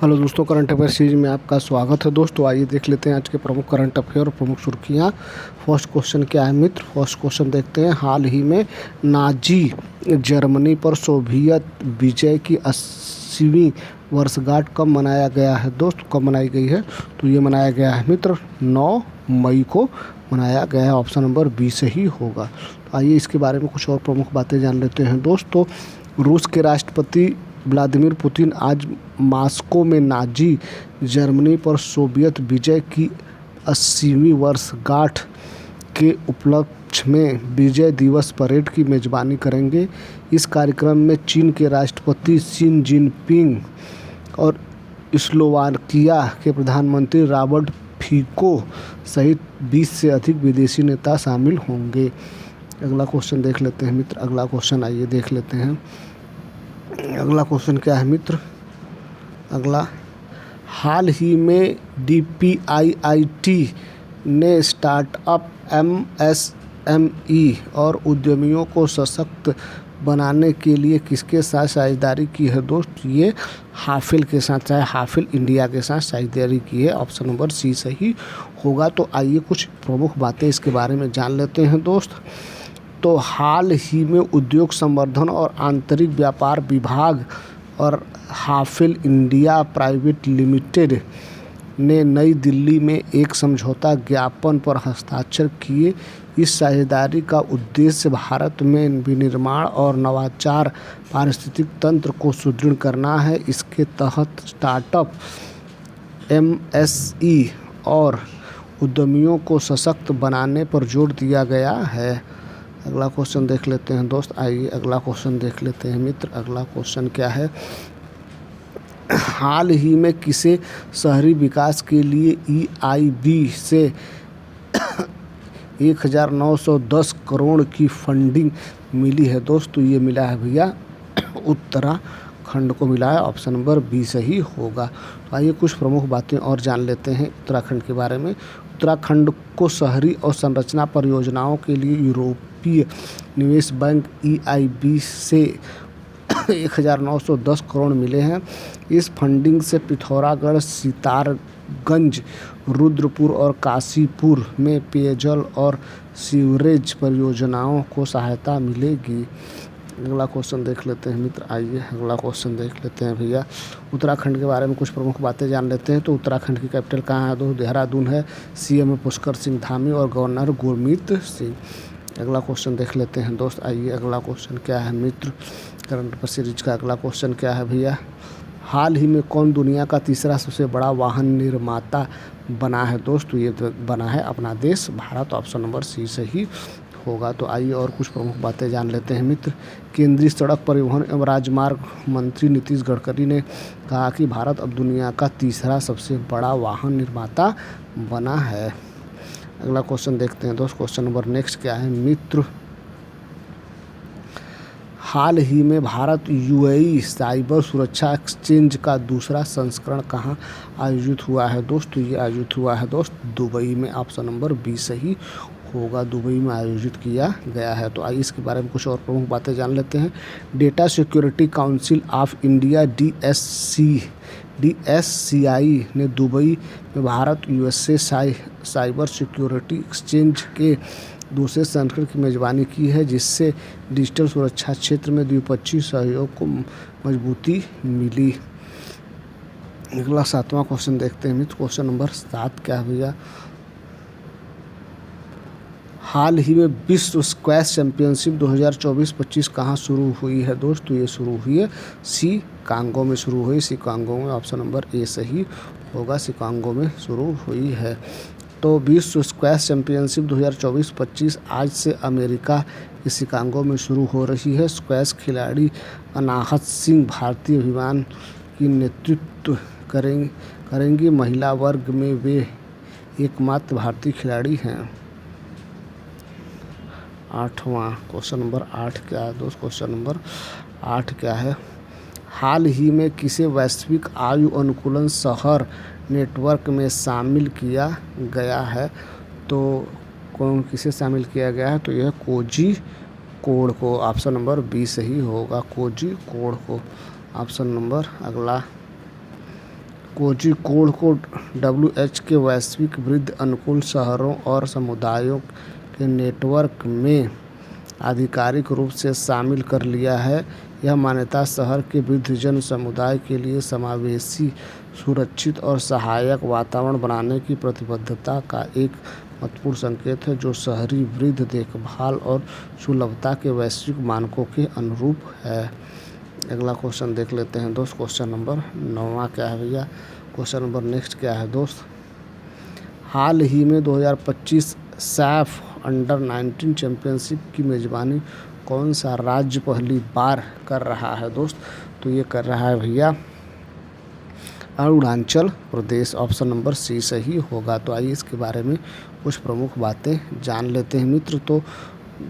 Hello दोस्तों, current affair series में आपका स्वागत है। दोस्तों आइए देख लेते हैं आज के प्रमुख करंट अफेयर और प्रमुख सुर्खियाँ। फर्स्ट क्वेश्चन क्या है मित्र? फर्स्ट क्वेश्चन देखते हैं। हाल ही में नाजी जर्मनी पर सोवियत विजय की 80वीं वर्षगांठ कब मनाया गया है? दोस्त कब मनाई गई है? तो ये मनाया गया है मित्र 9 मई को मनाया गया है। ऑप्शन नंबर बी सही होगा। तो आइए इसके बारे में कुछ और प्रमुख बातें जान लेते हैं। दोस्तों रूस के राष्ट्रपति व्लादिमीर पुतिन आज मॉस्को में नाजी जर्मनी पर सोवियत विजय की 80वीं वर्षगांठ के उपलक्ष्य में विजय दिवस परेड की मेजबानी करेंगे। इस कार्यक्रम में चीन के राष्ट्रपति शी जिनपिंग और स्लोवाकिया के प्रधानमंत्री रॉबर्ट फिको सहित 20 से अधिक विदेशी नेता शामिल होंगे। अगला क्वेश्चन देख लेते हैं मित्र। अगला क्वेश्चन आइए देख लेते हैं। अगला क्वेश्चन क्या है मित्र? अगला, हाल ही में DPIIT ने स्टार्टअप MSME और उद्यमियों को सशक्त बनाने के लिए किसके साथ साझेदारी की है? दोस्त ये हाफिल के साथ, चाहे हाफिल इंडिया के साथ साझेदारी की है। ऑप्शन नंबर सी सही होगा। तो आइए कुछ प्रमुख बातें इसके बारे में जान लेते हैं दोस्त। तो हाल ही में उद्योग संवर्धन और आंतरिक व्यापार विभाग और हाफिल इंडिया प्राइवेट लिमिटेड ने नई दिल्ली में एक समझौता ज्ञापन पर हस्ताक्षर किए। इस साझेदारी का उद्देश्य भारत में विनिर्माण और नवाचार पारिस्थितिक तंत्र को सुदृढ़ करना है। इसके तहत स्टार्टअप MSE और उद्यमियों को सशक्त बनाने पर जोर दिया गया है। अगला क्वेश्चन देख लेते हैं दोस्त। आइए अगला क्वेश्चन देख लेते हैं मित्र। अगला क्वेश्चन क्या है? हाल ही में किसे शहरी विकास के लिए EIB से 1910 करोड़ की फंडिंग मिली है? दोस्तों ये मिला है भैया उत्तराखंड को मिला है। ऑप्शन नंबर बी सही होगा। तो आइए कुछ प्रमुख बातें और जान लेते हैं उत्तराखंड के बारे में। उत्तराखंड को शहरी और संरचना परियोजनाओं के लिए यूरोपीय निवेश बैंक EIB से 1910 करोड़ मिले हैं। इस फंडिंग से पिथौरागढ़, सितारगंज, रुद्रपुर और काशीपुर में पेयजल और सीवरेज परियोजनाओं को सहायता मिलेगी। अगला क्वेश्चन देख लेते हैं मित्र। आइए अगला क्वेश्चन देख लेते हैं भैया। उत्तराखंड के बारे में कुछ प्रमुख बातें जान लेते हैं। तो उत्तराखंड की कैपिटल कहाँ है? तो देहरादून है। CM पुष्कर सिंह धामी और गवर्नर गुरमीत सिंह। अगला क्वेश्चन देख लेते हैं दोस्त। आइए अगला क्वेश्चन क्या है मित्र? करंट अफेयर सीरीज का अगला क्वेश्चन क्या है भैया? हाल ही में कौन दुनिया का तीसरा सबसे बड़ा वाहन निर्माता बना है? दोस्त ये बना है अपना देश भारत। ऑप्शन नंबर सी सही होगा। तो आइए और कुछ प्रमुख बातें जान लेते हैं मित्र। केंद्रीय सड़क परिवहन एवं राजमार्ग मंत्री नीतीश गडकरी ने कहा कि भारत अब दुनिया का तीसरा सबसे बड़ा वाहन निर्माता बना है। अगला क्वेश्चन देखते हैं दोस्त। क्वेश्चन नंबर नेक्स्ट क्या है मित्र? हाल ही में भारत UAE साइबर सुरक्षा एक्सचेंज का दूसरा संस्करण कहाँ आयोजित हुआ है? दोस्तों ये आयोजित हुआ है दोस्त दुबई में। ऑप्शन नंबर बी सही होगा। दुबई में आयोजित किया गया है। तो आइए इसके बारे में कुछ और प्रमुख बातें जान लेते हैं। Data security council of India DSCI ने दुबई में Bharat USA cyber security exchange के दूसरे संस्करण की मेजबानी की है, जिससे डिजिटल सुरक्षा क्षेत्र में द्विपक्षीय सहयोग को मजबूती मिली। अगला 7वां क्वेश्चन देखते हैं मित्र। क्वेश्चन नंबर 7 क्या है भैया? हाल ही में विश्व स्क्वैश चैंपियनशिप 2024-25 कहाँ शुरू हुई है? दोस्तों ये शुरू हुई है शिकागो में शुरू हुई। शिकागो में। ऑप्शन नंबर ए सही होगा। शिकागो में शुरू हुई है। तो विश्व स्क्वैश चैंपियनशिप 2024-25 आज से अमेरिका के शिकागो में शुरू हो रही है। स्क्वैश खिलाड़ी अनाहत सिंह भारतीय अभियान की नेतृत्व करेंगी। महिला वर्ग में वे एकमात्र भारतीय खिलाड़ी हैं। 8वां क्वेश्चन नंबर 8 क्या है दोस्त? क्वेश्चन नंबर 8 क्या है? हाल ही में किसे वैश्विक आयु अनुकूलन शहर नेटवर्क में शामिल किया गया है? तो कौन किसे शामिल किया गया है? तो यह कोझिकोड को। ऑप्शन नंबर बी सही होगा। कोझिकोड को। ऑप्शन नंबर अगला कोझिकोड को WHO के वैश्विक वृद्धि अनुकूल शहरों और समुदायों के नेटवर्क में आधिकारिक रूप से शामिल कर लिया है। यह मान्यता शहर के वृद्धजन समुदाय के लिए समावेशी, सुरक्षित और सहायक वातावरण बनाने की प्रतिबद्धता का एक महत्वपूर्ण संकेत है, जो शहरी वृद्ध देखभाल और सुलभता के वैश्विक मानकों के अनुरूप है। अगला क्वेश्चन देख लेते हैं दोस्त। क्वेश्चन नंबर 9वां क्या है भैया? क्वेश्चन नंबर नेक्स्ट क्या है दोस्त? हाल ही में 2025 सैफ अंडर-19 चैंपियनशिप की मेज़बानी कौन सा राज्य पहली बार कर रहा है दोस्त? तो ये कर रहा है भैया Arunachal Pradesh. Option number C सही होगा। तो आइए इसके बारे में कुछ प्रमुख बातें जान लेते हैं मित्र। तो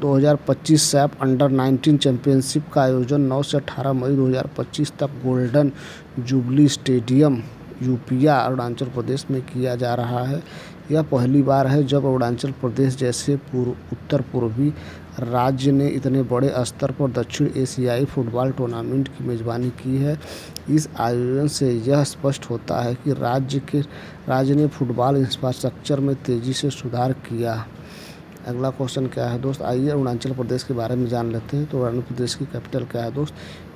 2025 सैफ अंडर-19 चैंपियनशिप का आयोजन 9 से 18 मई 2025 तक गोल्डन जुबली स्टेडियम यूपिया अरुणाचल प्रदेश में किया जा रहा है। यह पहली बार है जब अरुणाचल प्रदेश जैसे उत्तर पूर्वी राज्य ने इतने बड़े स्तर पर दक्षिण एशियाई फुटबॉल टूर्नामेंट की मेज़बानी की है। इस आयोजन से यह स्पष्ट होता है कि राज्य ने फुटबॉल इंफ्रास्ट्रक्चर में तेज़ी से सुधार किया। अगला क्वेश्चन क्या है दोस्त? आइए अरुणाचल प्रदेश के बारे में जान लेते हैं। तो अरुणाचल प्रदेश की कैपिटल क्या है दोस्त?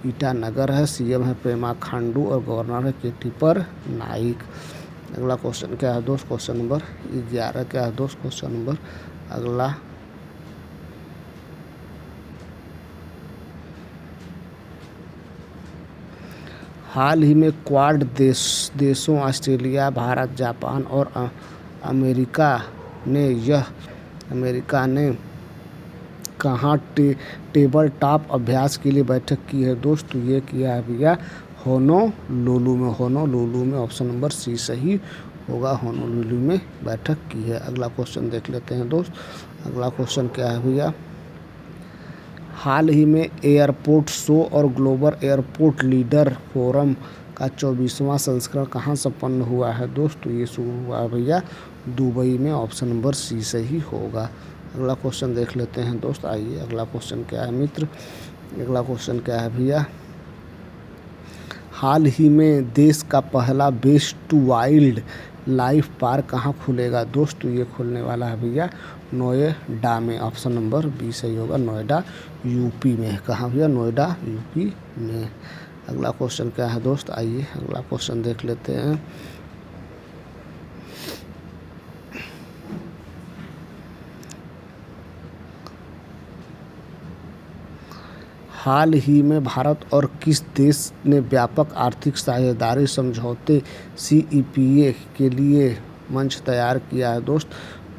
ईटानगर है। सीएम है पेमा खांडू और गवर्नर है केटीपर नाइक। अगला क्वेश्चन क्या है दोस्त? क्वेश्चन नंबर 11 क्या है दोस्त? क्वेश्चन नंबर अगला हाल ही में क्वाड देशों ऑस्ट्रेलिया, भारत, जापान और अमेरिका ने कहाँ टेबल टॉप अभ्यास के लिए बैठक की है दोस्त? तो ये किया है भैया होनोलुलु में। ऑप्शन नंबर सी सही होगा। होनोलुलु में बैठक की है। अगला क्वेश्चन देख लेते हैं दोस्त। अगला क्वेश्चन क्या है भैया? हाल ही में एयरपोर्ट शो और ग्लोबल एयरपोर्ट लीडर फोरम का 24वां संस्करण कहाँ संपन्न हुआ है दोस्त? तो ये शुरू हुआ है भैया दुबई में। ऑप्शन नंबर सी सही होगा। अगला क्वेश्चन देख लेते हैं दोस्त। आइए अगला क्वेश्चन क्या है मित्र? अगला क्वेश्चन क्या है भैया? हाल ही में देश का पहला best to wildlife park कहाँ खुलेगा दोस्त? तो ये खुलने वाला है भैया नोएडा में। ऑप्शन नंबर बी सही होगा। नोएडा यूपी में। कहाँ भैया? नोएडा यूपी में। अगला क्वेश्चन क्या है दोस्त? आइए अगला क्वेश्चन देख लेते हैं। हाल ही में भारत और किस देश ने व्यापक आर्थिक साझेदारी समझौते CEPA के लिए मंच तैयार किया है दोस्त?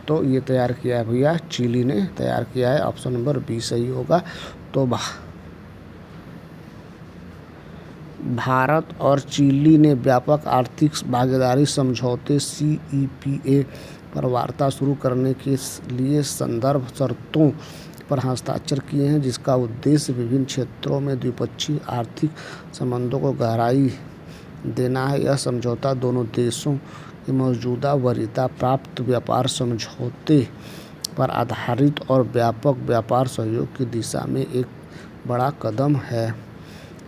तो ये तैयार किया है भैया चिली ने तैयार किया है। ऑप्शन नंबर बी सही होगा। तो भारत और चिली ने व्यापक आर्थिक भागीदारी समझौते CEPA पर वार्ता शुरू करने के लिए संदर्भ शर्तों पर हस्ताक्षर किए हैं, जिसका उद्देश्य विभिन्न क्षेत्रों में द्विपक्षीय आर्थिक संबंधों को गहराई देना है। यह समझौता दोनों देशों के मौजूदा वरीयता प्राप्त व्यापार समझौते पर आधारित और व्यापक व्यापार सहयोग की दिशा में एक बड़ा कदम है।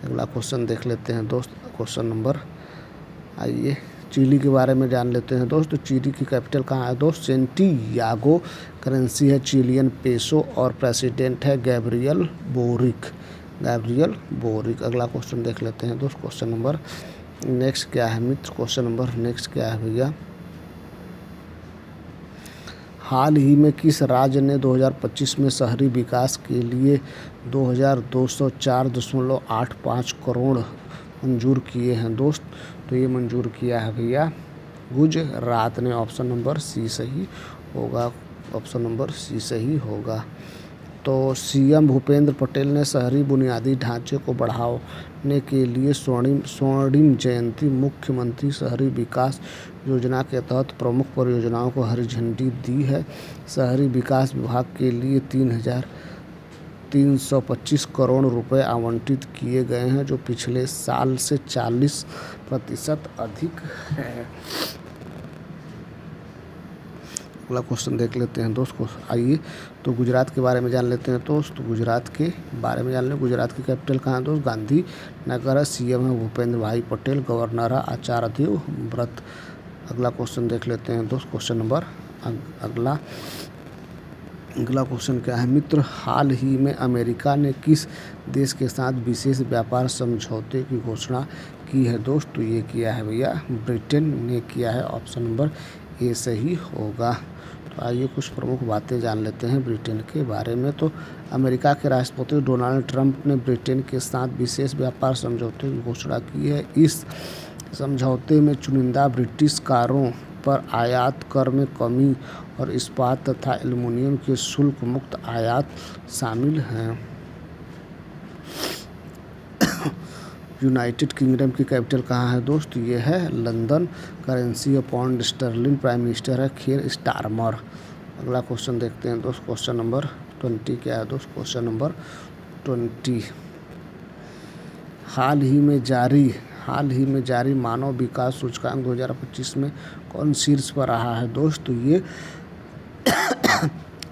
अगला क्वेश्चन देख लेते हैं दोस्त। क्वेश्चन नंबर आइए चिली के बारे में जान लेते हैं दोस्त। तो चिली की कैपिटल कहाँ है दोस्त? सेंटियागो। करेंसी है चिलियन पेसो और प्रेसिडेंट है गैब्रियल बोरिक। अगला क्वेश्चन देख लेते हैं दोस्त। क्वेश्चन नंबर नेक्स्ट क्या है मित्र? क्वेश्चन नंबर नेक्स्ट क्या है भैया? हाल ही में किस राज्य ने 2025 में शहरी विकास के लिए 2204.85 करोड़ मंजूर किए हैं दोस्त? तो ये मंजूर किया है भैया गुजरात ने। ऑप्शन नंबर सी सही होगा। ऑप्शन नंबर सी सही होगा। तो सीएम भूपेंद्र पटेल ने शहरी बुनियादी ढांचे को बढ़ाने के लिए स्वर्णिम जयंती मुख्यमंत्री शहरी विकास योजना के तहत प्रमुख परियोजनाओं को हरी झंडी दी है। शहरी विकास विभाग के लिए 3,325 करोड़ रुपए आवंटित किए गए हैं, जो पिछले साल से 40% अधिक है। अगला क्वेश्चन देख लेते हैं दोस्त को। आइए तो गुजरात के बारे में जान लेते हैं दोस्त। तो गुजरात के बारे में जान लें। गुजरात की कैपिटल कहाँ है दोस्त? गांधी नगर है। सीएम है भूपेंद्र भाई पटेल। गवर्नर है आचार्य देवव्रत। अगला क्वेश्चन देख लेते हैं दोस्त। क्वेश्चन नंबर अगला क्वेश्चन क्या है मित्र? हाल ही में अमेरिका ने किस देश के साथ विशेष व्यापार समझौते की घोषणा की है दोस्त? तो ये किया है भैया ब्रिटेन ने किया है। ऑप्शन नंबर ए सही होगा। तो आइए कुछ प्रमुख बातें जान लेते हैं ब्रिटेन के बारे में। तो अमेरिका के राष्ट्रपति डोनाल्ड ट्रंप ने ब्रिटेन के साथ विशेष व्यापार समझौते की घोषणा की है। इस समझौते में चुनिंदा ब्रिटिश कारों पर आयात कर में कमी और इस्पात तथा एल्युमिनियम के शुल्क मुक्त आयात शामिल हैं। यूनाइटेड किंगडम की कैपिटल कहाँ है दोस्त? ये है लंदन। करेंसी है पाउंड स्टर्लिंग। प्राइम मिनिस्टर है कीर स्टारमर। अगला क्वेश्चन देखते हैं दोस्त। क्वेश्चन नंबर 20 क्या है दोस्त? क्वेश्चन नंबर 20 हाल ही में जारी मानव विकास सूचकांक 2025 में कौन शीर्ष पर रहा है दोस्त? तो ये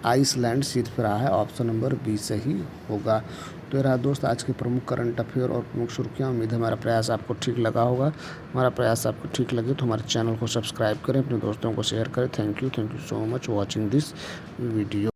आइसलैंड शीर्ष पर रहा है। ऑप्शन नंबर बी सही होगा। तो रहा दोस्त आज के प्रमुख करंट अफेयर और प्रमुख सुर्खियाँ। उम्मीद है हमारा प्रयास आपको ठीक लगा होगा। हमारा प्रयास आपको ठीक लगे तो हमारे चैनल को सब्सक्राइब करें, अपने दोस्तों को शेयर करें। Thank you so much watching this video.